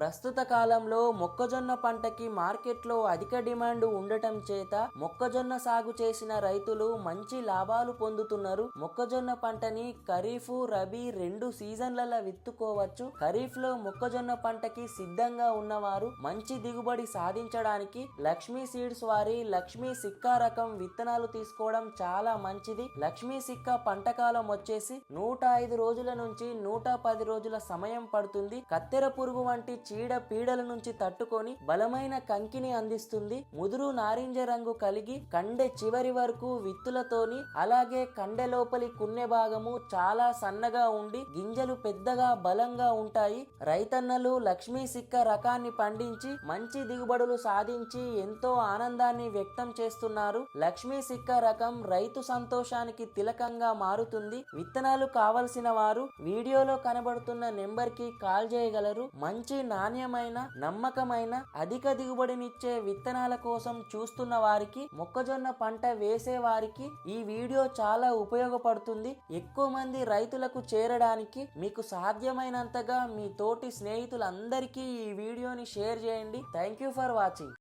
ప్రస్తుత కాలంలో మొక్కజొన్న పంటకి మార్కెట్లో అధిక డిమాండ్ ఉండటం చేత మొక్కజొన్న సాగు చేసిన రైతులు మంచి లాభాలు పొందుతున్నారు. మొక్కజొన్న పంటని ఖరీఫ్, రబీ రెండు సీజన్లలో విత్తుకోవచ్చు. ఖరీఫ్ లో మొక్కజొన్న పంటకి సిద్ధంగా ఉన్నవారు మంచి దిగుబడి సాధించడానికి లక్ష్మీ సీడ్స్ వారి లక్ష్మీ సిక్కా రకం విత్తనాలు తీసుకోవడం చాలా మంచిది. లక్ష్మీ సిక్కా పంట కాలం వచ్చేసి 105 రోజుల నుంచి 110 రోజుల సమయం పడుతుంది. కత్తెర పురుగు వంటి చీడ పీడల నుంచి తట్టుకొని బలమైన కంకిని అందిస్తుంది. ముదురు నారింజ రంగు కలిగి కండె చివరి వరకు విత్తులతోని, అలాగే కండె లోపలి కున్నె భాగము చాలా సన్నగా ఉండి గింజలు పెద్దగా బలంగా ఉంటాయి. రైతన్నలు లక్ష్మీ సిక్క రకాన్ని పండించి మంచి దిగుబడులు సాధించి ఎంతో ఆనందాన్ని వ్యక్తం చేస్తున్నారు. లక్ష్మీ సిక్క రకం రైతు సంతోషానికి తిలకంగా మారుతుంది. విత్తనాలు కావలసిన వారు వీడియోలో కనబడుతున్న నెంబర్ కి కాల్ చేయగలరు. మంచి నాణ్యమైన, నమ్మకమైన, అధిక దిగుబడినిచ్చే విత్తనాల కోసం చూస్తున్న వారికి, మొక్కజొన్న పంట వేసే వారికి ఈ వీడియో చాలా ఉపయోగపడుతుంది. ఎక్కువ మంది రైతులకు చేరడానికి మీకు సాధ్యమైనంతగా మీ తోటి స్నేహితులందరికీ ఈ వీడియోని షేర్ చేయండి. Thank you for watching.